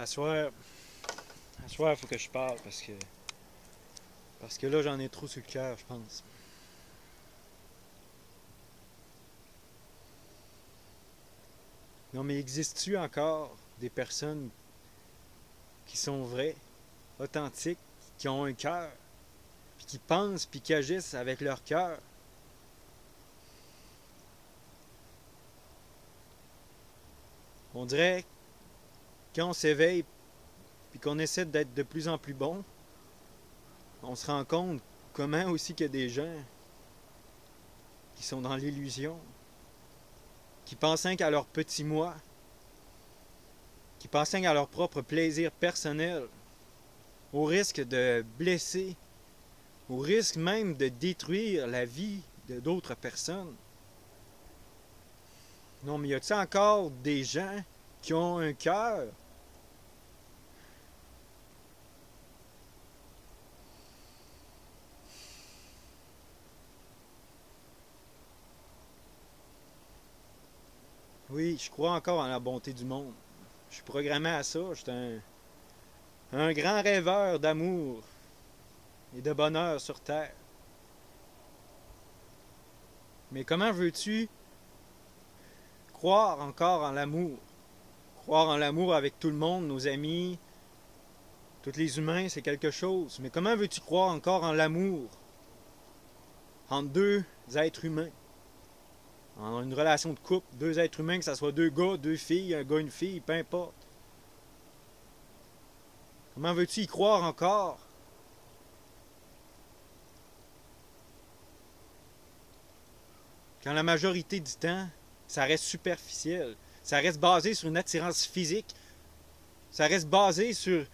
À soir, il faut que je parle parce que là, j'en ai trop sur le cœur, je pense. Non, mais existe-tu encore des personnes qui sont vraies, authentiques, qui ont un cœur, puis qui pensent, puis qui agissent avec leur cœur? On dirait que quand on s'éveille, puis qu'on essaie d'être de plus en plus bon, on se rend compte comment aussi qu'il y a des gens qui sont dans l'illusion, qui pensent qu'à leur petit moi, qui pensent qu'à leur propre plaisir personnel, au risque de blesser, au risque même de détruire la vie de d'autres personnes. Non, mais y a-t-il encore des gens qui ont un cœur? Oui, je crois encore en la bonté du monde. Je suis programmé à ça. Je suis un grand rêveur d'amour et de bonheur sur Terre. Mais comment veux-tu croire encore en l'amour? Croire en l'amour avec tout le monde, nos amis, tous les humains, c'est quelque chose. Mais comment veux-tu croire encore en l'amour entre deux êtres humains? En une relation de couple, deux êtres humains, que ce soit deux gars, deux filles, un gars, une fille, peu importe. Comment veux-tu y croire encore? Quand la majorité du temps, ça reste superficiel. Ça reste basé sur une attirance physique. Ça reste basé sur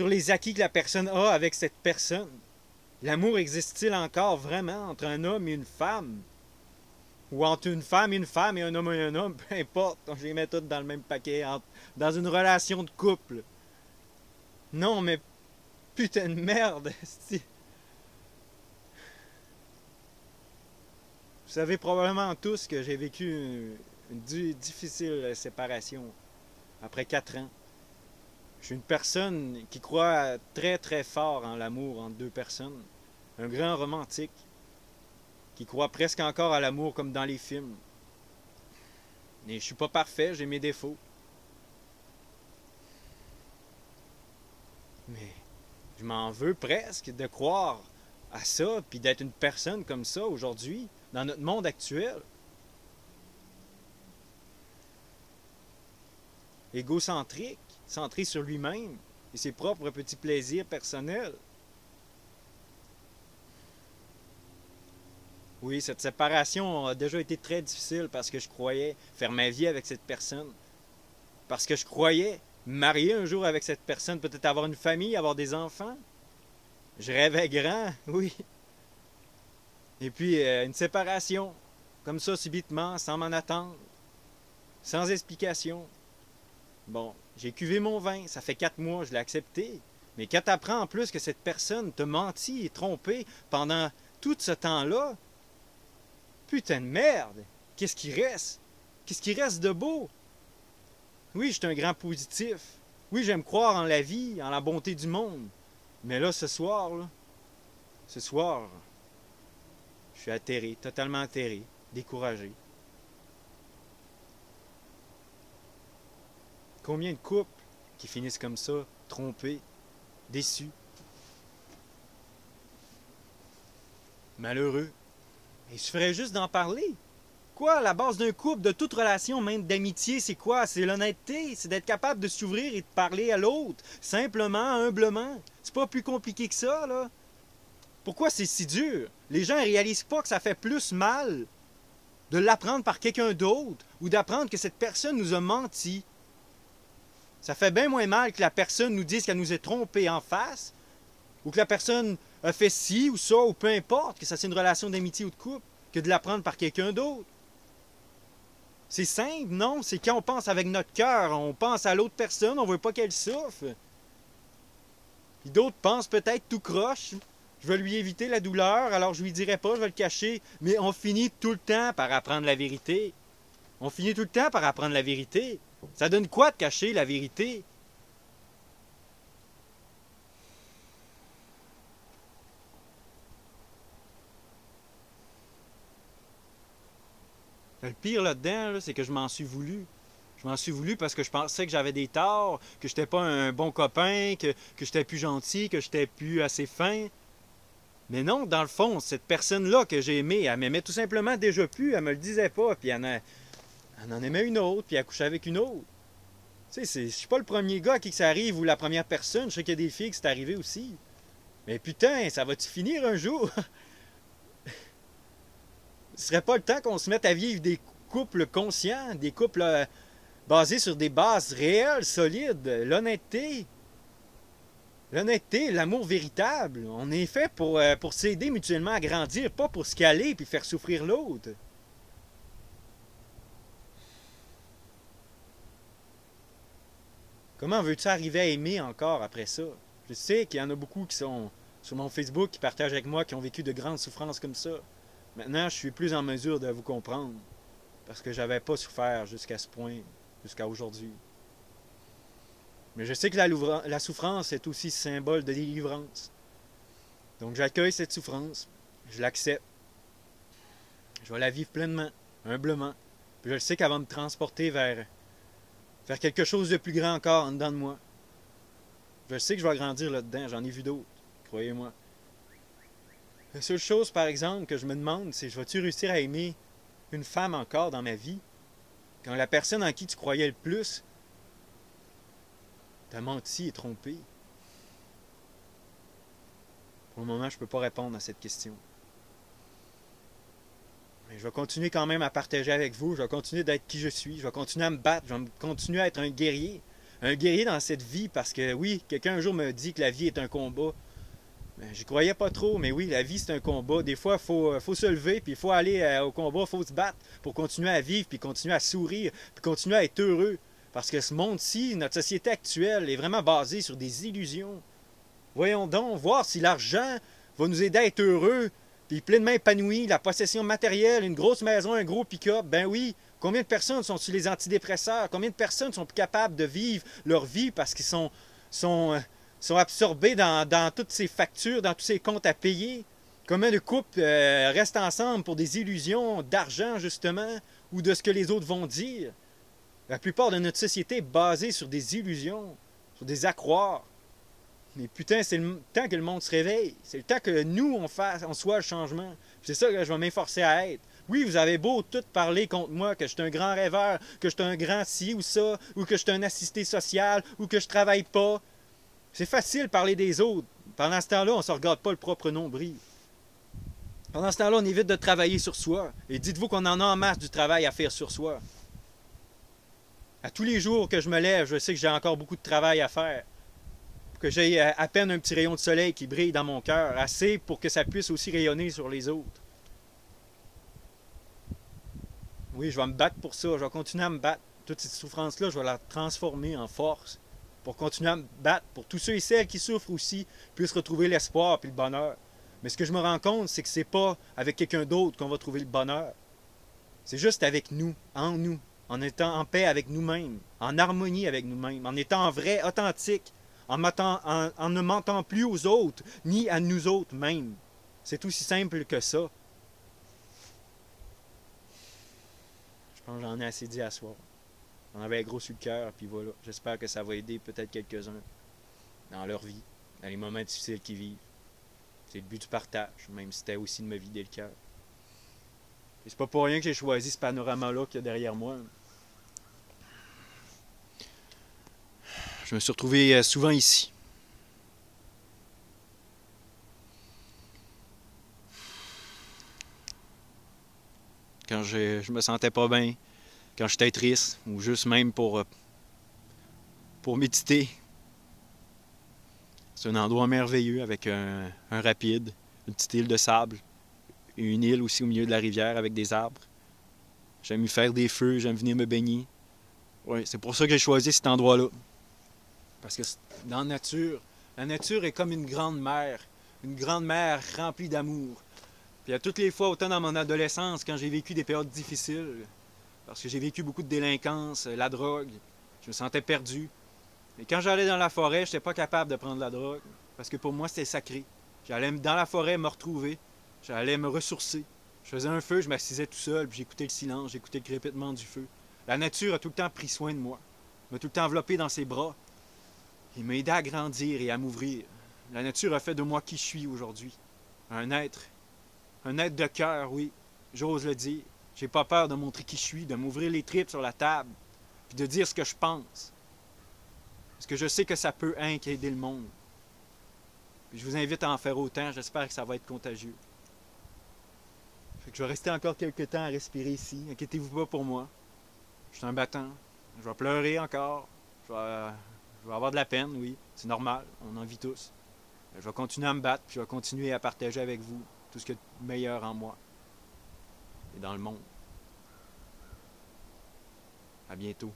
les acquis que la personne a avec cette personne. L'amour existe-t-il encore vraiment entre un homme et une femme? Ou entre une femme et un homme et un homme? Peu importe, je les mets toutes dans le même paquet, dans une relation de couple. Non, mais putain de merde! Vous savez probablement tous que j'ai vécu une difficile séparation après 4 ans. Je suis une personne qui croit très très fort en l'amour entre deux personnes. Un grand romantique qui croit presque encore à l'amour comme dans les films. Mais je suis pas parfait, j'ai mes défauts. Mais je m'en veux presque de croire à ça, puis d'être une personne comme ça aujourd'hui, dans notre monde actuel. Égocentrique, centré sur lui-même et ses propres petits plaisirs personnels. Oui, cette séparation a déjà été très difficile parce que je croyais faire ma vie avec cette personne. Parce que je croyais me marier un jour avec cette personne, peut-être avoir une famille, avoir des enfants. Je rêvais grand, oui. Et puis une séparation, comme ça subitement, sans m'en attendre, sans explication. Bon, j'ai cuvé mon vin, ça fait 4 mois, je l'ai accepté. Mais quand t'apprends en plus que cette personne te mentit et trompé pendant tout ce temps-là, putain de merde! Qu'est-ce qui reste? Qu'est-ce qui reste de beau? Oui, je suis un grand positif. Oui, j'aime croire en la vie, en la bonté du monde. Mais là, ce soir, je suis atterré, totalement atterré, découragé. Combien de couples qui finissent comme ça, trompés, déçus, malheureux? Il suffirait juste d'en parler. Quoi, la base d'un couple, de toute relation, même d'amitié, c'est quoi? C'est l'honnêteté, c'est d'être capable de s'ouvrir et de parler à l'autre, simplement, humblement. C'est pas plus compliqué que ça, là. Pourquoi c'est si dur? Les gens ne réalisent pas que ça fait plus mal de l'apprendre par quelqu'un d'autre ou d'apprendre que cette personne nous a menti. Ça fait bien moins mal que la personne nous dise qu'elle nous est trompée en face ou que la personne a fait ci ou ça ou peu importe, que ça c'est une relation d'amitié ou de couple, que de l'apprendre par quelqu'un d'autre. C'est simple, non? C'est quand on pense avec notre cœur, on pense à l'autre personne, on veut pas qu'elle souffre. Puis d'autres pensent peut-être tout croche. Je vais lui éviter la douleur, alors je lui dirai pas, je vais le cacher. Mais on finit tout le temps par apprendre la vérité. On finit tout le temps par apprendre la vérité. Ça donne quoi de cacher la vérité? Le pire là-dedans, là, c'est que je m'en suis voulu. Je m'en suis voulu parce que je pensais que j'avais des torts, que j'étais pas un bon copain, que j'étais plus gentil, que j'étais plus assez fin. Mais non, dans le fond, cette personne-là que j'ai aimée, elle m'aimait tout simplement déjà plus, elle me le disait pas, puis elle en aimait une autre, puis elle couchait avec une autre. Tu sais, je suis pas le premier gars à qui ça arrive ou la première personne, je sais qu'il y a des filles qui c'est arrivé aussi. Mais putain, ça va-tu finir un jour? Ce serait pas le temps qu'on se mette à vivre des couples conscients, des couples basés sur des bases réelles, solides, l'honnêteté. L'honnêteté, l'amour véritable. On est fait pour s'aider mutuellement à grandir, pas pour se caler puis faire souffrir l'autre. Comment veux-tu arriver à aimer encore après ça? Je sais qu'il y en a beaucoup qui sont sur mon Facebook qui partagent avec moi qui ont vécu de grandes souffrances comme ça. Maintenant, je suis plus en mesure de vous comprendre parce que j'avais pas souffert jusqu'à ce point, jusqu'à aujourd'hui. Mais je sais que la souffrance est aussi symbole de délivrance. Donc j'accueille cette souffrance, je l'accepte, je vais la vivre pleinement, humblement. Puis je sais qu'elle va me transporter vers quelque chose de plus grand encore en dedans de moi. Je sais que je vais grandir là-dedans, j'en ai vu d'autres, croyez-moi. La seule chose, par exemple, que je me demande, c'est je vais-tu réussir à aimer une femme encore dans ma vie quand la personne en qui tu croyais le plus t'a menti et trompé? Pour le moment, je ne peux pas répondre à cette question. Mais je vais continuer quand même à partager avec vous, je vais continuer d'être qui je suis, je vais continuer à me battre, je vais continuer à être un guerrier. Un guerrier dans cette vie parce que oui, quelqu'un un jour me dit que la vie est un combat. J'y croyais pas trop, mais oui, la vie c'est un combat. Des fois, faut se lever, puis il faut aller au combat, il faut se battre pour continuer à vivre, puis continuer à sourire, puis continuer à être heureux. Parce que ce monde-ci, notre société actuelle, est vraiment basée sur des illusions. Voyons donc, voir si l'argent va nous aider à être heureux, puis pleinement épanoui, la possession matérielle, une grosse maison, un gros pick-up, ben oui. Combien de personnes sont sur les antidépresseurs? Combien de personnes sont plus capables de vivre leur vie parce qu'ils sont absorbés dans toutes ces factures, dans tous ces comptes à payer? Combien de couples restent ensemble pour des illusions d'argent, justement, ou de ce que les autres vont dire? La plupart de notre société est basée sur des illusions, sur des accroires. Mais putain, c'est le temps que le monde se réveille. C'est le temps que nous, on soit le changement. C'est ça que je vais m'efforcer à être. Oui, vous avez beau tout parler contre moi, que je suis un grand rêveur, que je suis un grand ci ou ça, ou que je suis un assisté social, ou que je travaille pas. C'est facile de parler des autres. Pendant ce temps-là, on ne se regarde pas le propre nombril. Pendant ce temps-là, on évite de travailler sur soi. Et dites-vous qu'on en a en masse du travail à faire sur soi. À tous les jours que je me lève, je sais que j'ai encore beaucoup de travail à faire. Pour que j'aie à peine un petit rayon de soleil qui brille dans mon cœur, assez pour que ça puisse aussi rayonner sur les autres. Oui, je vais me battre pour ça, je vais continuer à me battre. Toute cette souffrance-là, je vais la transformer en force pour continuer à me battre, pour tous ceux et celles qui souffrent aussi puissent retrouver l'espoir et le bonheur. Mais ce que je me rends compte, c'est que c'est pas avec quelqu'un d'autre qu'on va trouver le bonheur. C'est juste avec nous, en étant en paix avec nous-mêmes, en harmonie avec nous-mêmes, en étant vrai, authentique, en ne mentant plus aux autres, ni à nous autres mêmes. C'est aussi simple que ça. Je pense que j'en ai assez dit à soir. J'en avais gros sur le cœur, puis voilà. J'espère que ça va aider peut-être quelques-uns dans leur vie, dans les moments difficiles qu'ils vivent. C'est le but du partage, même si c'était aussi de me vider le cœur. Et c'est pas pour rien que j'ai choisi ce panorama-là qu'il y a derrière moi. Je me suis retrouvé souvent ici. Quand je me sentais pas bien, quand j'étais triste, ou juste même pour méditer. C'est un endroit merveilleux avec un rapide, une petite île de sable, et une île aussi au milieu de la rivière avec des arbres. J'aime y faire des feux, j'aime venir me baigner. Ouais, c'est pour ça que j'ai choisi cet endroit-là. Parce que dans la nature est comme une grande mer remplie d'amour. Puis à toutes les fois, autant dans mon adolescence, quand j'ai vécu des périodes difficiles, parce que j'ai vécu beaucoup de délinquance, la drogue, je me sentais perdu. Mais quand j'allais dans la forêt, je n'étais pas capable de prendre la drogue, parce que pour moi, c'était sacré. J'allais dans la forêt me retrouver, j'allais me ressourcer, Je faisais un feu, je m'assisais tout seul, puis j'écoutais le silence, j'écoutais le crépitement du feu. La nature a tout le temps pris soin de moi, m'a tout le temps enveloppé dans ses bras. Il m'a aidé à grandir et à m'ouvrir. La nature a fait de moi qui je suis aujourd'hui. Un être. Un être de cœur, oui. J'ose le dire. J'ai pas peur de montrer qui je suis, de m'ouvrir les tripes sur la table, puis de dire ce que je pense. Parce que je sais que ça peut aider le monde. Puis je vous invite à en faire autant, j'espère que ça va être contagieux. Fait que je vais rester encore quelques temps à respirer ici, inquiétez-vous pas pour moi. Je suis un battant, je vais pleurer encore, je vais avoir de la peine, oui, c'est normal, on en vit tous. Je vais continuer à me battre, puis je vais continuer à partager avec vous tout ce qu'il y a de meilleur en moi et dans le monde. À bientôt.